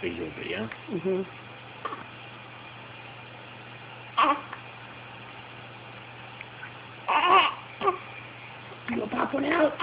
Squeeze a little bit, yeah? Mhm. You gonna pop one out?